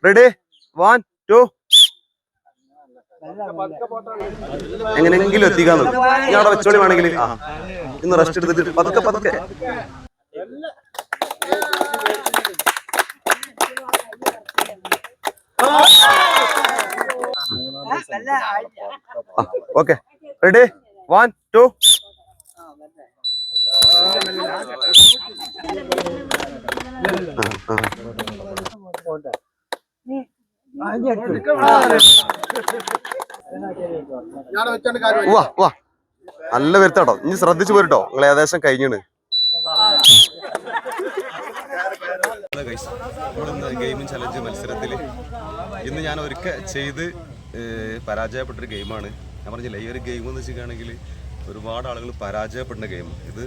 Ready 1 2 എങ്ങനെയെങ്കിലും എത്തിക്കാൻ നോക്കും. ഞാൻ അവിടെ വെച്ചോളി വേണമെങ്കിൽ ഇന്ന് റെസ്റ്റ് എടുത്തിട്ട് പതുക്കെ പതുക്കെ. ഓക്കെ റെഡി 1 2 നല്ല വരുത്താട്ടോ. ഇനി ശ്രദ്ധിച്ചു പോരുട്ടോ. നിങ്ങൾ ഏകദേശം കഴിഞ്ഞാണ്. ഗെയിമിംഗ് ചലഞ്ച് മത്സരത്തിൽ ഇന്ന് ഞാൻ ഒരിക്കൽ ചെയ്ത് പരാജയപ്പെട്ടൊരു ഗെയിമാണ്. ഞാൻ പറഞ്ഞില്ല, ഈ ഒരു ഗെയിം എന്ന് വെച്ചിട്ടാണെങ്കിൽ ഒരുപാട് ആളുകൾ പരാജയപ്പെടുന്ന ഗെയിം. ഇത്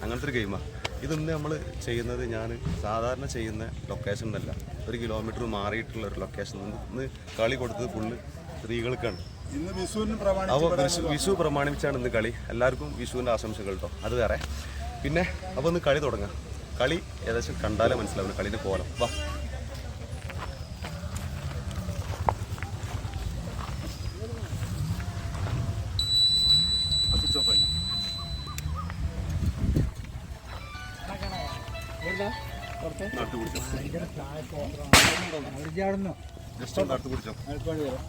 അങ്ങനത്തെ ഒരു ഗെയിമാണ്. ഇതൊന്ന് നമ്മൾ ചെയ്യുന്നത് ഞാൻ സാധാരണ ചെയ്യുന്ന ലൊക്കേഷനിലല്ല, 1 കിലോമീറ്റർ മാറിയിട്ടുള്ള ഒരു ലൊക്കേഷൻ. ഇന്ന് കളി കൊടുത്തത് ഫുള്ള് സ്ത്രീകൾക്കാണ്. അപ്പോൾ വിഷു പ്രമാണിച്ചാണ് ഇന്ന് കളി. എല്ലാവർക്കും വിഷുവിൻ്റെ ആശംസകൾ കേട്ടോ. അത് വേറെ. പിന്നെ അപ്പോൾ ഒന്ന് കളി തുടങ്ങാം. കളി ഏകദേശം കണ്ടാലേ മനസ്സിലാവും കളീൻ്റെ കോലം. വാ.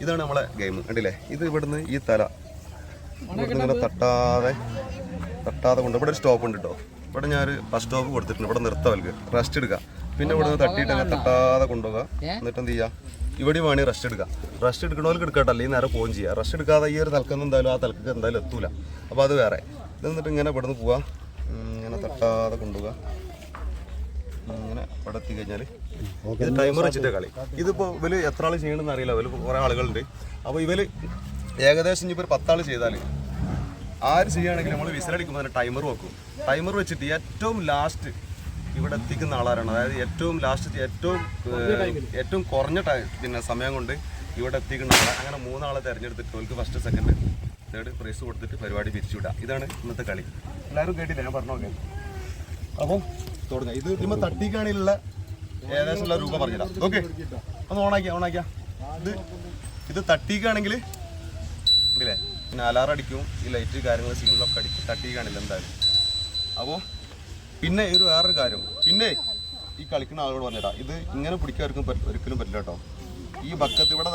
ഇതാണ് നമ്മളെ ഗെയിം. കണ്ടില്ലേ? ഇത് ഇവിടുന്ന് ഈ തല ഇവിടുന്ന് ഇങ്ങനെ തട്ടാതെ കൊണ്ട് ഇവിടെ ഒരു സ്റ്റോപ്പ് ഉണ്ട് കേട്ടോ. ഇവിടെ ഞാനൊരു ബസ് സ്റ്റോപ്പ് കൊടുത്തിട്ടുണ്ട്. ഇവിടെ നിർത്തവൽക്ക് റെസ്റ്റ് എടുക്കുക. പിന്നെ ഇവിടെ നിന്ന് തട്ടിയിട്ട് അങ്ങനെ തട്ടാതെ കൊണ്ടുപോകുക. എന്നിട്ട് എന്ത് ചെയ്യുക, ഇവിടെ വേണമെങ്കിൽ റെസ്റ്റ് എടുക്കുക. റെസ്റ്റ് എടുക്കണവർക്ക് എടുക്കട്ടല്ലേ, ഈ നേരെ പോവുകയും ചെയ്യുക. റെസ്റ്റ് എടുക്കാതെ ഈ ഒരു തലക്കൊന്നും എന്തായാലും ആ തലക്ക് എന്തായാലും എത്തൂല. അപ്പോൾ അത് വേറെ. ഇത് എന്നിട്ട് ഇങ്ങനെ ഇവിടെ നിന്ന് പോവുക, ഇങ്ങനെ തട്ടാതെ കൊണ്ടുപോകുക. ഇങ്ങനെ ഇവിടെ എത്തിക്കഴിഞ്ഞാൽ ഇത് ടൈമർ വെച്ചിട്ട് കളി. ഇതിപ്പോൾ ഇവർ എത്ര ആൾ ചെയ്യണമെന്ന് അറിയില്ല. ഇവർ കുറേ ആളുകളുണ്ട്. അപ്പോൾ ഇവർ ഏകദേശം ഇനിയിപ്പോൾ ഒരു 10 ആൾ ചെയ്താൽ ആര് ചെയ്യുകയാണെങ്കിൽ നമ്മൾ വിസിലടിക്കുമ്പോൾ തന്നെ ടൈമർ വെക്കും. ടൈമർ വെച്ചിട്ട് ഏറ്റവും ലാസ്റ്റ് ഇവിടെ എത്തിക്കുന്ന ആളാരാണ്, അതായത് ഏറ്റവും ലാസ്റ്റ് ഏറ്റവും കുറഞ്ഞ പിന്നെ സമയം കൊണ്ട് ഇവിടെ എത്തിക്കുന്ന ആളെ, അങ്ങനെ 3 ആളെ തിരഞ്ഞെടുത്തിട്ട് അവർക്ക് ഫസ്റ്റ് സെക്കൻഡ് തേർഡ് പ്രൈസ് കൊടുത്തിട്ട് പരിപാടി പിരിച്ചുവിടുക. ഇതാണ് ഇന്നത്തെ കളി. എല്ലാവരും കേട്ടില്ല ഞാൻ പറഞ്ഞോക്കെ. അപ്പം തുടങ്ങാം. ഇത് ഇതിമ്പോൾ തട്ടിക്കാണിലുള്ള ഏകദേശം ഉള്ള രൂപ പറഞ്ഞുതരാം. ഓക്കെ, ഒന്ന് ഓണാക്കിയാ. ഇത് തട്ടിക്കാണെങ്കിൽ ഇല്ലേ, പിന്നെ അലാറം അടിക്കും, ഈ ലൈറ്റ് കാര്യങ്ങൾ സിഗ്നലൊക്കെ അടിക്കും. തട്ടിക്കാണില്ല എന്തായാലും. അപ്പോൾ പിന്നെ ഒരു വേറൊരു കാര്യം, പിന്നെ ഈ കളിക്കുന്ന ആളോട് പറഞ്ഞിട്ടാ, ഇത് ഇങ്ങനെ പിടിക്കാർക്കും ഒരിക്കലും പറ്റില്ല കേട്ടോ. ഈ ബക്കത്ത് ഇവിടെ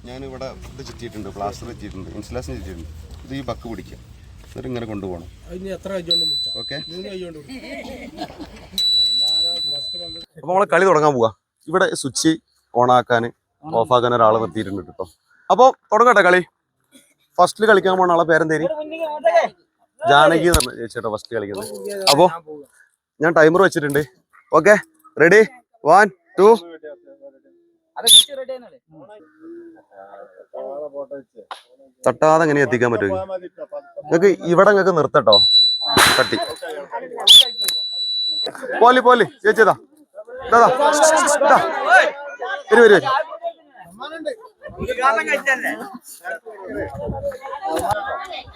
ഞാനിവിടെ ഇത് ചുറ്റിയിട്ടുണ്ട്, പ്ലാസ്റ്റർ ചുറ്റിയിട്ടുണ്ട്, ഇൻസുലേഷൻ ചുറ്റിയിട്ടുണ്ട്. ഇത് ഈ ബക്ക് പിടിക്കുക, എന്നിട്ട് ഇങ്ങനെ കൊണ്ടുപോകണം. ഓക്കെ, അപ്പോൾ നമ്മളെ കളി തുടങ്ങാൻ പോവാ. ഇവിടെ സ്വിച്ച് ഓണാക്കാൻ ഓഫാക്കാൻ ഒരാൾ നിർത്തിയിട്ടുണ്ട് കേട്ടോ. അപ്പോൾ തുടങ്ങട്ടെ കളി. ഫസ്റ്റിൽ കളിക്കാൻ പോകുന്ന ആളെ പേരെന്തേരി? ജാനകി എന്ന് പറഞ്ഞ ചേച്ചിട്ടോ ഫസ്റ്റ് കളിക്കുന്നത്. അപ്പോൾ ഞാൻ ടൈമർ വെച്ചിട്ടുണ്ട്. ഓക്കെ, റെഡി 1 2 തട്ടാതെ എങ്ങനെ എത്തിക്കാൻ പറ്റുമോ നിങ്ങൾക്ക്? ഇവിടെ നിങ്ങൾക്ക് നിർത്തട്ടോ. തട്ടി പോലി ചേച്ചിതാ വരും.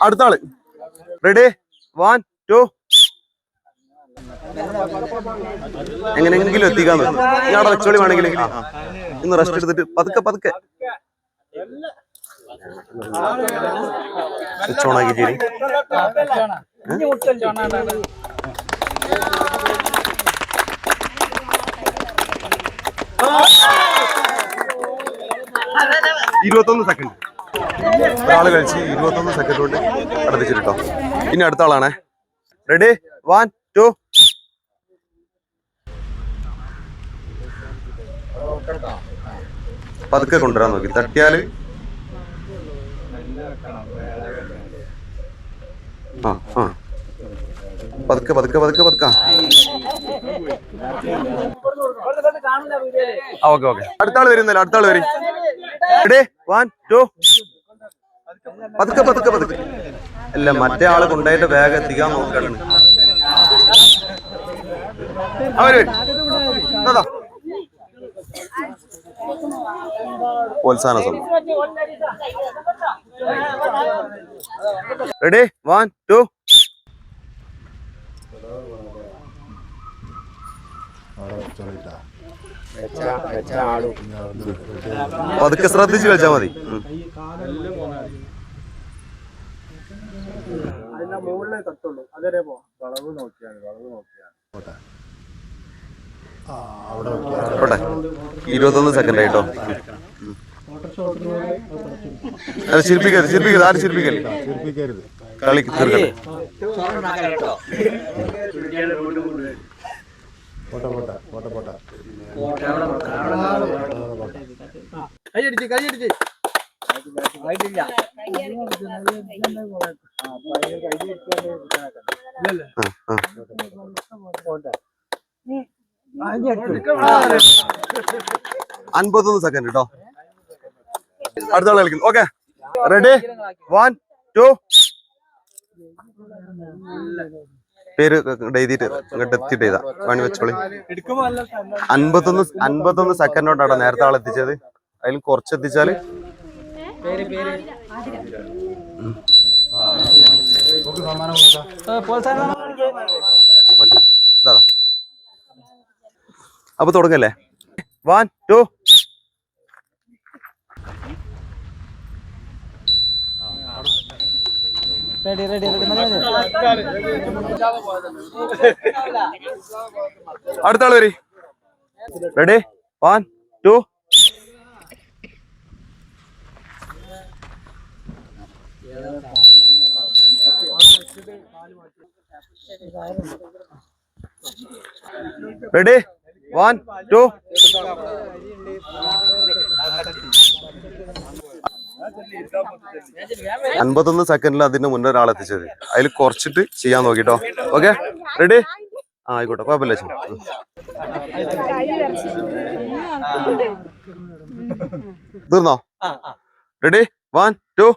അടുത്ത ആള് റെഡി 1 2 എങ്ങനെയെങ്കിലും എത്തിക്കാൻ നോക്കും. ഞാൻ അവിടെ വെച്ചോളി വേണമെങ്കിൽ ഇന്ന് റെസ്റ്റ് എടുത്തിട്ട് പതുക്കെ സ്വിച്ച് ഓൺ ആക്കി ശരി. സെക്കൻഡ് ഒരാള് കഴിച്ച് 21 സെക്കൻഡ് കൊണ്ട് അടുപ്പിച്ചിട്ടോ. ഇനി അടുത്ത ആളാണേ. റെഡി 1 2 പതുക്കെ കൊണ്ടുവരാൻ നോക്കി. തട്ടിയാല് പതുക്കെ ഓക്കെ. അടുത്ത ആള് വരുന്നില്ല. അടുത്ത ആള് വരും. റെഡി 1 2 പതുക്കെ അല്ല, മറ്റേ ആള് കൊണ്ടായിട്ട് വേഗം എത്തിക്കാൻ നോക്കണം. അവര് പ്രോത്സാഹന സമയം. റെഡി 1 2 1 പതുക്കെ ശ്രദ്ധിച്ച് കളിച്ചാൽ മതി. പോട്ടെ 21 സെക്കൻഡ് ആയിട്ടോ. ചിരിപ്പിക്കരുത് ആരും ചിരിപ്പിക്കരുത്. കളി തീർക്കട്ടെ. അൻപത്തൊന്ന് സെക്കൻഡ് കേട്ടോ. അടുത്ത ആൾ കളിക്കുന്നു. Okay ready 1 2. പേര് എഴുതിയിട്ട് ഇങ്ങോട്ട് എത്തിയിട്ട് ചെയ്താ പണി വെച്ചോളി. 51 സെക്കൻഡ് കൊണ്ടാണ് നേരത്തെ ആൾ എത്തിച്ചത്. അതിൽ കുറച്ച് എത്തിച്ചാല് അപ്പൊ തുടങ്ങല്ലേ. 1 2. അടുത്ത ആള് വരി. റെഡി 1 2. റെഡി 1 2. 51 സെക്കൻഡിൽ അതിന് മുന്നേ ഒരാളെത്തിച്ചത്. അതിൽ കുറച്ചിട്ട് ചെയ്യാൻ നോക്കിട്ടോ. Okay ready. ആയിക്കോട്ടെ കുഴപ്പമില്ല. തീർന്നോ? റെഡി 1 2.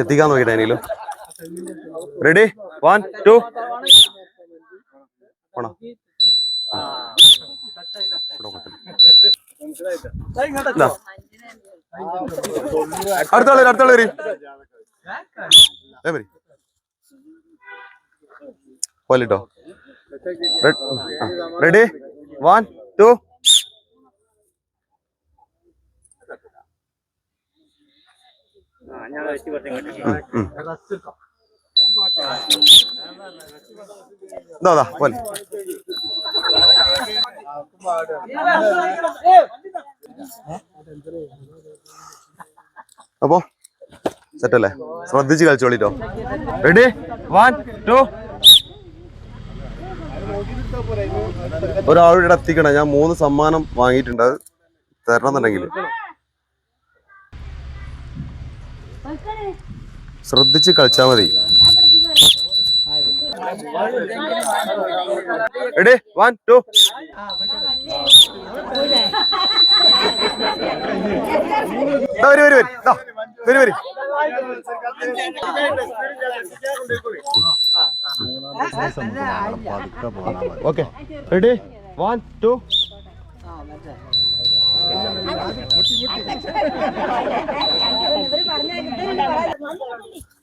എത്തിക്കാൻ നോക്കിട്ടെ അതിലും. റെഡി 1 2. പോണോ? അടുത്താള് വരി. പോലിട്ടോ. റെഡി 1 2. ഇതാ പോലെ അപ്പോ സെറ്റല്ലേ? ശ്രദ്ധിച്ച് കളിച്ചോളിട്ടോ. റെഡി 1 2. ഒരാളുടെ എത്തിക്കണം. ഞാൻ 3 സമ്മാനം വാങ്ങിയിട്ടുണ്ട്. അത് തരണം എന്നുണ്ടെങ്കിൽ ശ്രദ്ധിച്ച് കളിച്ചാൽ മതി. റെഡി 1 2. വരി. Okay ready 1 2.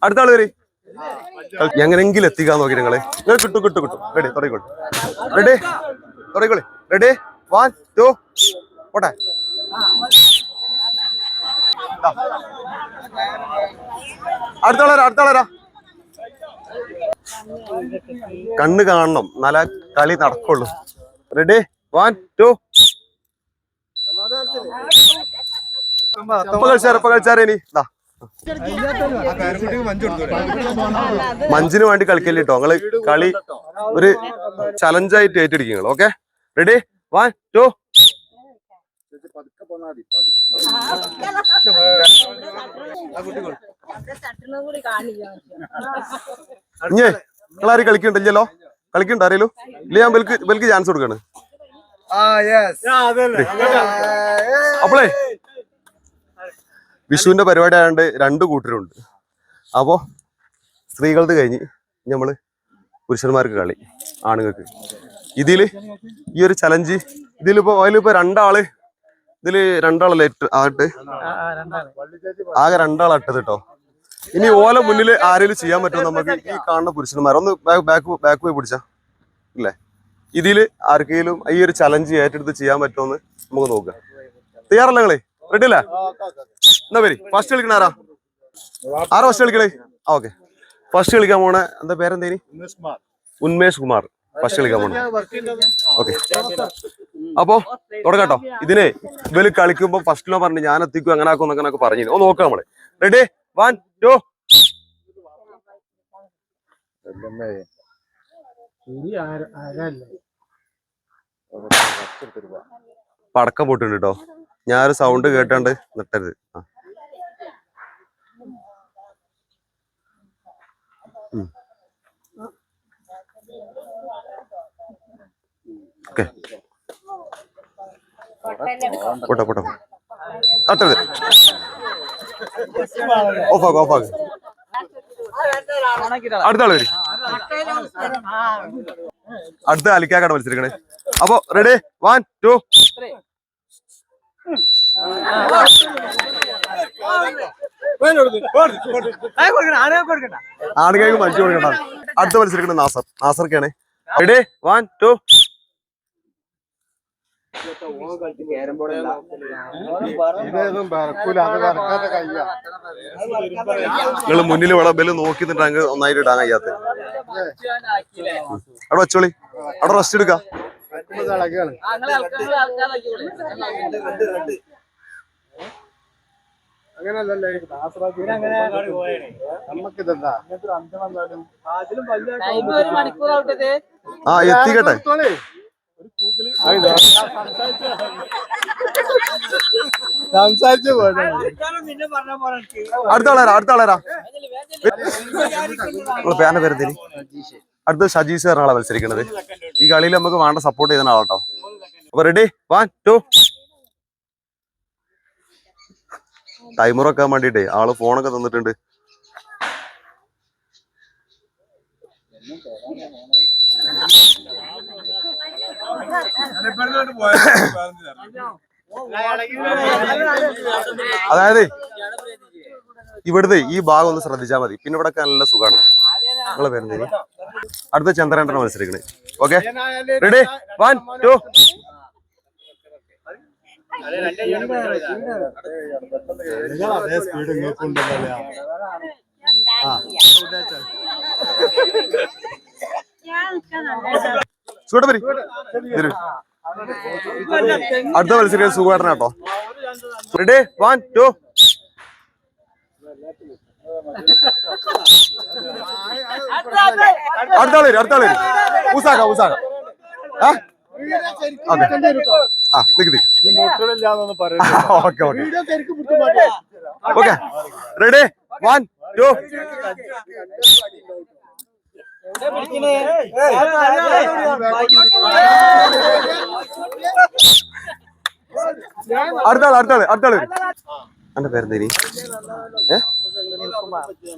അടുത്ത ആള് വരി. എങ്ങനെങ്കിലും എത്തിക്കാൻ നോക്കി നിങ്ങള്. കിട്ടും. റെഡി തുടങ്ങിക്കോളി. റെഡി 1 2. പോട്ടെ. അടുത്താളാ. കണ്ണ് കാണണം, നല്ല കളി നടക്കുള്ളൂ. റെഡി 1 2. കളിച്ചാരേനി മഞ്ചിന് വേണ്ടി കളിക്കല്ലോ നിങ്ങള്. കളി ഒരു ചലഞ്ചായിട്ട് ഏറ്റെടുക്കുക. Okay ready 1 2. നിങ്ങളാരും കളിക്കണ്ടല്ലോ? കളിക്കണ്ട ആരേലും ഇല്ല? ഞാൻ ബൽക്ക് ചാൻസ് കൊടുക്കാണ്. അപ്പോളേ വിഷുവിന്റെ പരിപാടി ആയതുകൊണ്ട് 2 കൂട്ടരുണ്ട്. അപ്പോ സ്ത്രീകളത് കഴിഞ്ഞ് നമ്മള് പുരുഷന്മാർക്ക് കളി, ആണുങ്ങൾക്ക്. ഇതില് ഈ ഒരു ചലഞ്ച് അതിലിപ്പോ രണ്ടാള്, ഇതില് രണ്ടാളല്ലേ ആട്ട്, ആകെ രണ്ടാളാട്ടത് കേട്ടോ. ഇനി ഓല മുന്നിൽ ആരെങ്കിലും ചെയ്യാൻ പറ്റുമോ നമുക്ക്? ഈ കാണുന്ന പുരുഷന്മാർ ഒന്ന് ബാക്ക് പോയി പിടിച്ചാ ഇല്ലേ? ഇതില് ആർക്കെങ്കിലും ഈ ഒരു ചലഞ്ച് ഏറ്റെടുത്ത് ചെയ്യാൻ പറ്റുമോന്ന് നമുക്ക് നോക്കാം. തയ്യാറല്ല നിങ്ങള്? റെഡി അല്ലേ? എന്നാ വരി. ഫസ്റ്റ് കളിക്കണ ആരാ ഫസ്റ്റ് കളിക്കളേ? ഓക്കെ, ഫസ്റ്റ് കളിക്കാൻ പോണ എന്താ പേരെന്തേനി? ഉന്മേഷ് കുമാർ ഫസ്റ്റ് കളിക്കാൻ പോണ. ഓക്കെ, അപ്പൊ തുടങ്ങട്ടോ. ഇതിനെ ഇവര് കളിക്കുമ്പോ ഫസ്റ്റിലോ പറഞ്ഞു ഞാൻ എത്തിക്കും അങ്ങനെ ആക്കും എന്നൊക്കെ പറഞ്ഞു. ഒന്ന് നോക്കാം നമ്മള്. റെഡി, 1 2. പടക്കം പൊട്ടുണ്ട് കേട്ടോ. ഞാനൊരു സൗണ്ട് കേട്ടാണ്ട് നിട്ടരുത്. ഓക്കെ, പോട്ടെ പോട്ടെ, തട്ടരുത്. ഓഫാക്ക്. അടുത്ത ആള് വരും. അടുത്ത അലിക്കാക്കാണ് മത്സരിക്കണേ. അപ്പൊ റെഡി, 1 2. ആണുങ്ങൾക്ക് മഞ്ചു കൊടുക്കണ്ട. അടുത്ത മത്സരിക്കണ നാസർക്കാണ്. റെഡി, 1 2. നിങ്ങള് മുന്നിൽ വിളമ്പല് നോക്കി നിന്നിട്ട് ഒന്നായിട്ട് ഇടാൻ കഴിയാത്ത അവിടെ വെച്ചോളി. അവിടെ റെസ്റ്റ് എടുക്കാം. ആ എത്തിക്കട്ടെ. അടുത്ത ആളാരാ നിങ്ങളെ പേരുടെ പേര് തരി. അടുത്ത സജീഷ് ആളാ മത്സരിക്കണത്. ഈ കളിയിൽ നമുക്ക് വേണ്ട സപ്പോർട്ട് ചെയ്യുന്ന ആളാട്ടോ. അപ്പൊ റെഡി, 1 2. ടൈമർ വെക്കാൻ വേണ്ടിട്ടേ ആള് ഫോണൊക്കെ തന്നിട്ടുണ്ട്. അതായത് ഇവിടുത്തെ ഈ ഭാഗം ഒന്ന് ശ്രദ്ധിച്ചാൽ മതി. പിന്നെ ഇവിടെ നല്ല സുഖമാണ്. നിങ്ങളെ പേരെന്തേനി? അടുത്ത ചന്ദ്രേട്ടനെ മത്സരിക്കണേ. Okay, ready, 1 2. അടുത്ത മത്സരിക്കാൻ സുഖമായിട്ടോ. റെഡി, 1 2. അടുത്ത ആള് ഊസാക്ക. Okay, ready, 1 2. അടുത്താള് എന്റെ പേരെന്തേനി?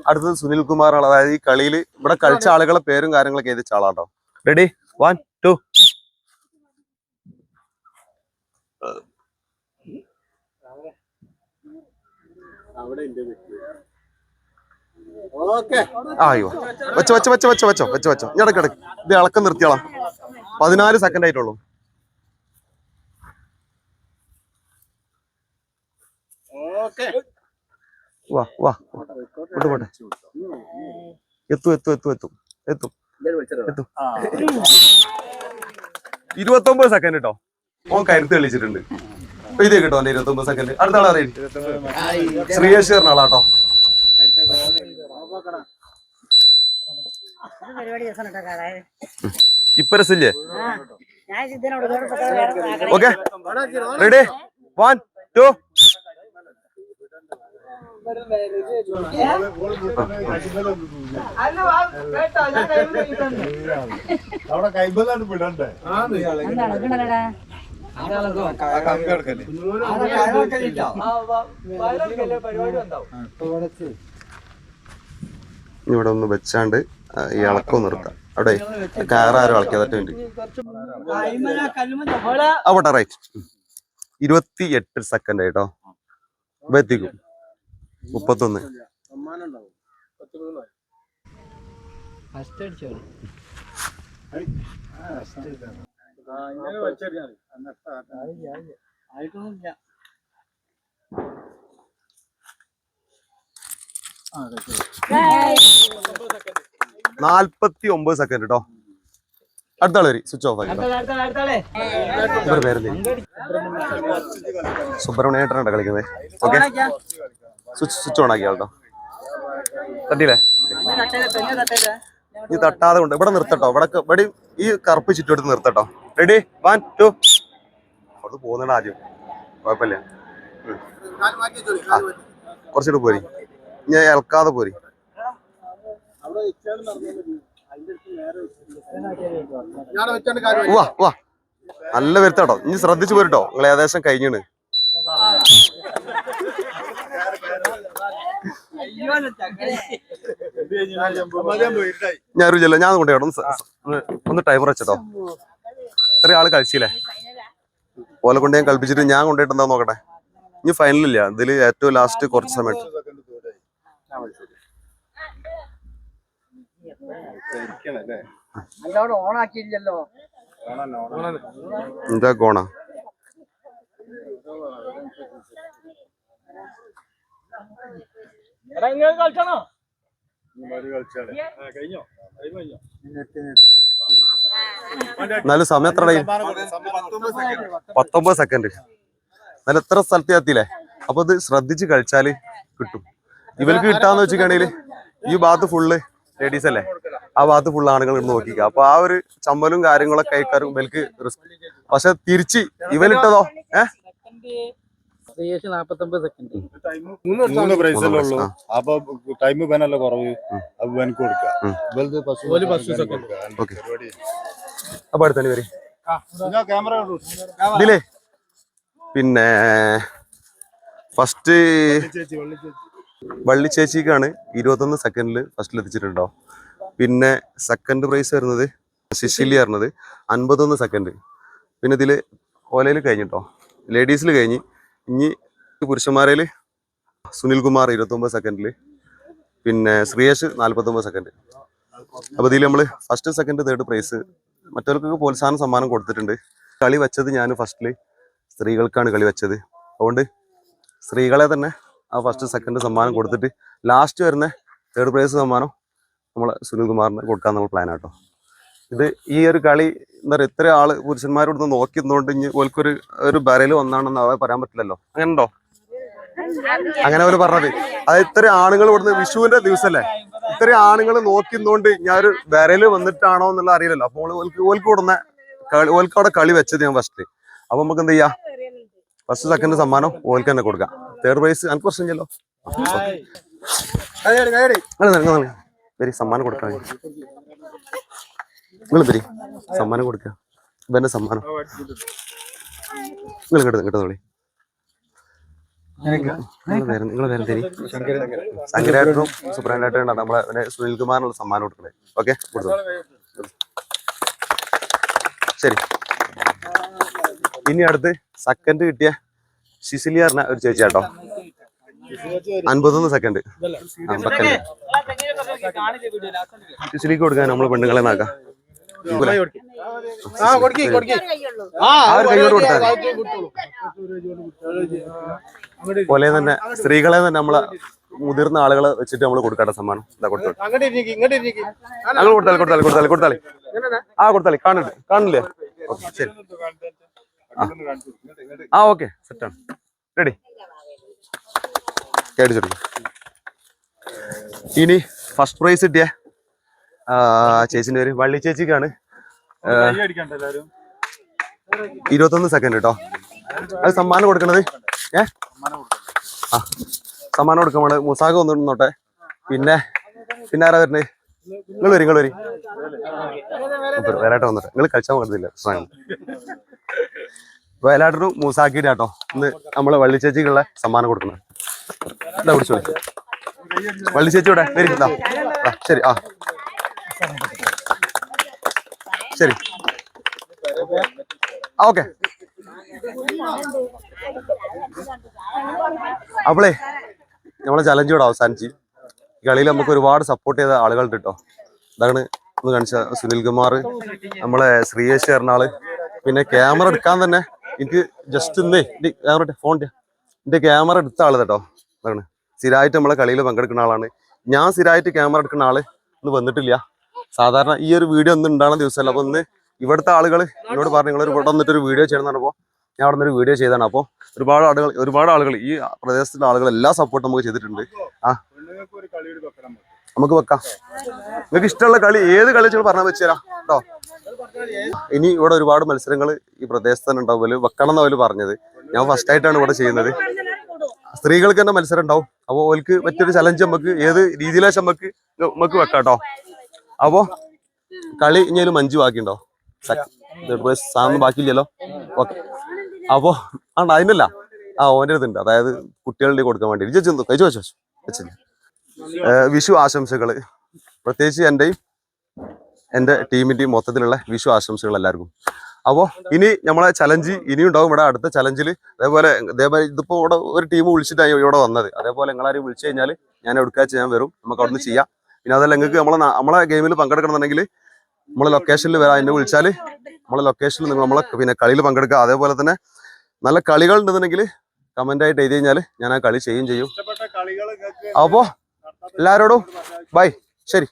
അടുത്തത് സുനിൽ കുമാറാണ്. അതായത് ഈ കളിയിൽ ഇവിടെ കളിച്ച ആളുകളെ പേരും കാര്യങ്ങളൊക്കെ എഴുതിച്ച ആളാട്ടോ. റെഡി, 1 2. അയ്യോ, വെച്ചോ. ഇടക്ക് ഇത് ഇളക്കം നിർത്തിയോളാം. 14 സെക്കൻഡ് ആയിട്ടുള്ളൂ. വാ പോട്ടെ. എത്തും. 29 സെക്കൻഡ് കേട്ടോ. ഓൻ കരുത്ത് തെളിച്ചിട്ടുണ്ട്. ഇത് കേട്ടോ 29 സെക്കൻഡ്. അടുത്ത ആളെ അറിയില്ല. ശ്രീയേഷ് ആളാട്ടോ. ഇപ്പൊ രസില്ലേ? Okay, ready, 1 2. ഇവിടെ ഒന്ന് വെച്ചാണ്ട് ഈ ഇളക്കം നിർത്താം. അവിടെ കാറാരും കളിക്കാതെ അവിടെ റൈറ്റ് 28 സെക്കൻഡ് ആയിട്ടോ എത്തിക്കും 31 49 സെക്കൻഡ് കേട്ടോ അടുത്ത ആള് വരി സ്വിച്ച് ഓഫ് ആക്കി സുബ്രഹ്മണ്യേട്ടനാണ് കളിക്കുന്നത് ഓക്കെ സ്വിച്ച് ഓൺ ആക്കിയാ കേട്ടോ തട്ടിയില്ലേ ഈ തട്ടാതെ കൊണ്ട് ഇവിടെ നിർത്തട്ടോ ഇവിടെ ഈ കറുപ്പ് ചുറ്റുവെടുത്ത് നിർത്തട്ടോ റെഡി 1 2 അവിടെ പോകുന്നുണ്ട് ആദ്യം കുഴപ്പമില്ല കുറച്ചുകൂടെ പോരി ഞാൻ ഇളക്കാതെ പോരി വാ വാ നല്ല വരുത്താട്ടോ ഇനി ശ്രദ്ധിച്ചു പോരിട്ടോ നിങ്ങൾ ഏകദേശം കഴിഞ്ഞാണ് ഞാൻ അറിയില്ല ഞാൻ കൊണ്ടേ ഒന്ന് ടൈമർ വെച്ചോ ഇത്ര ആള് കളിച്ചില്ലേ ഓലെ കൊണ്ട് ഞാൻ കളിപ്പിച്ചിട്ട് ഞാൻ കൊണ്ടുപോയിട്ട് എന്താ നോക്കട്ടെ ഇനി ഫൈനലില്ല ഇതില് ഏറ്റവും ലാസ്റ്റ് കുറച്ച് സമയത്ത് എന്താ കോണ എന്നാലും സമയം എത്ര 19 സെക്കൻഡ് എന്നാലും എത്ര സ്ഥലത്ത് എത്തിയില്ലേ അപ്പൊ ഇത് ശ്രദ്ധിച്ച് കളിച്ചാല് കിട്ടും ഇവർക്ക് കിട്ടാന്ന് വെച്ചിട്ടുണ്ടെങ്കിൽ ഈ ഭാഗത്ത് ഫുള്ള് ലേഡീസ് അല്ലേ ആ ഭാഗത്ത് ഫുള്ള് ആണുങ്ങൾ ഇന്ന് നോക്കിക്കുക അപ്പൊ ആ ഒരു ചമ്മലും കാര്യങ്ങളൊക്കെ അയക്കാരും ഇവർക്ക് റിസ്ക് പക്ഷെ തിരിച്ച് ഇവനിട്ടതോ അപ്പൊ അടുത്തന്നെ വരി ഇതിലേ പിന്നെ ഫസ്റ്റ് വള്ളി ചേച്ചിക്കാണ് 21 സെക്കൻഡിൽ ഫസ്റ്റിൽ എത്തിച്ചിട്ടുണ്ടോ പിന്നെ സെക്കൻഡ് പ്രൈസ് വരുന്നത് സിസിലി പറഞ്ഞത് 51 സെക്കൻഡ് പിന്നെ ഇതില് ഓലയിൽ കഴിഞ്ഞിട്ടോ ലേഡീസിൽ കഴിഞ്ഞ് ഇനി പുരുഷന്മാരിൽ സുനിൽ കുമാർ 29 സെക്കൻഡിൽ പിന്നെ ശ്രീയേഷ് 49 സെക്കൻഡ് അപ്പൊ ഇതിൽ നമ്മള് ഫസ്റ്റ് സെക്കൻഡ് തേർഡ് പ്രൈസ് മറ്റവർക്കൊക്കെ പ്രോത്സാഹന സമ്മാനം കൊടുത്തിട്ടുണ്ട് കളി വെച്ചത് ഞാൻ ഫസ്റ്റില് സ്ത്രീകൾക്കാണ് കളി വെച്ചത് അതുകൊണ്ട് സ്ത്രീകളെ തന്നെ ആ ഫസ്റ്റ് സെക്കൻഡ് സമ്മാനം കൊടുത്തിട്ട് ലാസ്റ്റ് വരുന്ന തേർഡ് പ്രൈസ് സമ്മാനം നമ്മളെ സുനിൽകുമാറിന് കൊടുക്കാൻ നമ്മൾ പ്ലാൻ ആട്ടോ ഇത് ഈ ഒരു കളി എന്താ പറയുക ഇത്ര ആള് പുരുഷന്മാരോട് നോക്കിയിരുന്നോണ്ട് ഇനി ഓൽക്കൊരു ഒരു ബരല് ഒന്നാണെന്ന് അവ പറയാൻ പറ്റില്ലല്ലോ അങ്ങനെ ഉണ്ടോ അങ്ങനെ അവര് പറഞ്ഞത് അത് ഇത്ര ആണുങ്ങൾ ഇവിടുന്ന് വിഷുവിന്റെ ദിവസമല്ലേ ഇത്ര ആണുങ്ങൾ നോക്കിയിരുന്നോണ്ട് ഞാൻ ഒരു ബരല് വന്നിട്ടാണോ എന്നുള്ള അറിയില്ലല്ലോ അപ്പോൾ ഓൽക്ക് കൊടുന്ന ഓൽക്ക് അവിടെ കളി വെച്ചത് ഞാൻ ഫസ്റ്റ് അപ്പൊ നമുക്ക് എന്ത് ചെയ്യാം ഫസ്റ്റ് സെക്കൻഡ് സമ്മാനം ഓൽക്ക് തന്നെ കൊടുക്കാം തേർഡ് പ്രൈസ് എനിക്ക് പ്രശ്നമില്ലല്ലോ വരി സമ്മാനം കൊടുക്കാം നിങ്ങൾ വരി സമ്മാനം കൊടുക്കുക ഇവന്റെ സമ്മാനം നിങ്ങൾ കിട്ടുന്നോളി നിങ്ങളെ പേര് തരി ശങ്കരേട്ടനും സുബ്രഹ്മണ്യേട്ടനും നമ്മളെ സുനിൽകുമാറിനുള്ള സമ്മാനം കൊടുക്കണേ ഓക്കെ ശരി ഇനി അടുത്ത് സെക്കൻഡ് കിട്ടിയ സിസിലി പറഞ്ഞ ഒരു ചേച്ചി കേട്ടോ 51 സെക്കൻഡ് സിസിലിക്ക് കൊടുക്കാൻ നമ്മള് പെണ്ണുങ്ങളെ നാക്കാം പോലെ തന്നെ സ്ത്രീകളെ തന്നെ നമ്മളെ മുതിർന്ന ആളുകളെ വെച്ചിട്ട് നമ്മൾ കൊടുക്കാത്ത സമ്മാനം എന്താ കൊടുത്താളി ആ കൊടുത്താളി കാണില്ലേ ഓക്കെ ശരി ആ ഓക്കെ സെറ്റാണ് റെഡി കേടിച്ചെടുക്കും ഇനി ഫസ്റ്റ് പ്രൈസ് കിട്ടിയ ചേച്ചിന്റെ പേര് വള്ളി ചേച്ചിക്കാണ് 21 സെക്കൻഡ് കേട്ടോ അത് സമ്മാനം കൊടുക്കണത് ആ സമ്മാനം കൊടുക്കാൻ നമ്മള് മുസാഖ വന്നിട്ടോട്ടെ പിന്നെ ആരാ വരുന്നത് നിങ്ങൾ വരി വേലാട്ട വന്നിട്ട് നിങ്ങൾ കളിച്ചാൽ പറ്റുന്നില്ല വേലാട്ടനും മൂസാക്കിയിട്ട് കേട്ടോ ഇന്ന് നമ്മള് വള്ളി ചേച്ചിക്കുള്ള സമ്മാനം കൊടുക്കുന്നത് എന്താ പിടിച്ചോളി വള്ളി ചേച്ചി ഇവിടെ വരി ശരി ആ ശരി ഓക്കെ. അപ്പളേ നമ്മളെ ചലഞ്ച് ഇവിടെ അവസാനിച്ച്. കളിയിൽ നമുക്ക് ഒരുപാട് സപ്പോർട്ട് ചെയ്ത ആളുകളുണ്ട് കേട്ടോ. ഇതാണ് ഒന്ന് കാണിച്ച സുനിൽ കുമാർ, നമ്മളെ ശ്രീയേഷ് എറണാള്, പിന്നെ ക്യാമറ എടുക്കാൻ തന്നെ എനിക്ക് ജസ്റ്റ് ഇന്നേ എന്റെ ക്യാമറ എടുത്ത ആള് കേട്ടോ. അതാണ് സ്ഥിരമായിട്ട് നമ്മളെ കളിയിൽ പങ്കെടുക്കുന്ന ആളാണ്. ഞാൻ സ്ഥിരമായിട്ട് ക്യാമറ എടുക്കുന്ന ആള് ഇന്ന് വന്നിട്ടില്ല. സാധാരണ ഈ ഒരു വീഡിയോ ഒന്നും ഉണ്ടാകുന്ന ദിവസമല്ല. അപ്പൊ ഇന്ന് ഇവിടുത്തെ ആളുകൾ എന്നോട് പറഞ്ഞു നിങ്ങൾ ഇവിടെ വന്നിട്ടൊരു വീഡിയോ ചെയ്യണമെന്ന് പറഞ്ഞപ്പോൾ ഞാൻ അവിടെ നിന്ന് ഒരു വീഡിയോ ചെയ്താണ്. അപ്പോൾ ഒരുപാട് ആളുകൾ ഈ പ്രദേശത്തുള്ള ആളുകൾ എല്ലാ സപ്പോർട്ടും നമുക്ക് ചെയ്തിട്ടുണ്ട്. നമുക്ക് വെക്കാം. നിങ്ങൾക്ക് ഇഷ്ടമുള്ള കളി ഏത് കളി വെച്ചാൽ പറഞ്ഞാൽ വെച്ചുതരാം കേട്ടോ. ഇനി ഇവിടെ ഒരുപാട് മത്സരങ്ങൾ ഈ പ്രദേശത്ത് തന്നെ ഉണ്ടാവും. വെക്കണം എന്ന് അവർ പറഞ്ഞത്. ഞാൻ ഫസ്റ്റ് ആയിട്ടാണ് ഇവിടെ ചെയ്യുന്നത്. സ്ത്രീകൾക്ക് തന്നെ മത്സരം ഉണ്ടാവും. അപ്പോൾ ഓൾക്ക് മറ്റൊരു ചലഞ്ച് നമുക്ക് ഏത് രീതിയിലാ നമുക്ക് വെക്കാം കേട്ടോ. അപ്പോ കളി ഇനി ഒരു 5 ബാക്കിയുണ്ടോ? സാധനം ബാക്കിയില്ലല്ലോ. ഓക്കെ. അപ്പോ അതിനല്ല ഓൻ്റെ ഇതുണ്ട്, അതായത് കുട്ടികളുടെ കൊടുക്കാൻ വേണ്ടി കഴിച്ചു വെച്ചില്ല. വിഷു ആശംസകൾ, പ്രത്യേകിച്ച് എൻ്റെ ടീമിന്റെയും മൊത്തത്തിലുള്ള വിഷു ആശംസകൾ എല്ലാവർക്കും. അപ്പോൾ ഇനി നമ്മളെ ചലഞ്ച് ഇനിയും ഉണ്ടാവും. ഇവിടെ അടുത്ത ചലഞ്ചിൽ അതേപോലെ ഇതിപ്പോ ഇവിടെ ഒരു ടീം വിളിച്ചിട്ടാണ് ഇവിടെ വന്നത്. അതേപോലെ നിങ്ങളാരും വിളിച്ചു കഴിഞ്ഞാൽ ഞാൻ എവിടേക്കാച്ച് ഞാൻ വരും, നമുക്ക് അവിടെ നിന്ന് ചെയ്യാം. പിന്നെ അതല്ല നിങ്ങൾക്ക് നമ്മളെ ഗെയിമിൽ പങ്കെടുക്കണമെന്നുണ്ടെങ്കിൽ നമ്മളെ ലൊക്കേഷനിൽ വരാം. എന്നെ വിളിച്ചാൽ നമ്മളെ ലൊക്കേഷനിൽ നിങ്ങൾ നമ്മളെ പിന്നെ കളിയിൽ പങ്കെടുക്കുക. അതേപോലെ തന്നെ നല്ല കളികൾ ഉണ്ടെന്നുണ്ടെങ്കിൽ കമന്റ് ആയിട്ട് എഴുതി കഴിഞ്ഞാൽ ഞാൻ ആ കളി ചെയ്യും. അപ്പോൾ എല്ലാവരോടും ബൈ, ശരി.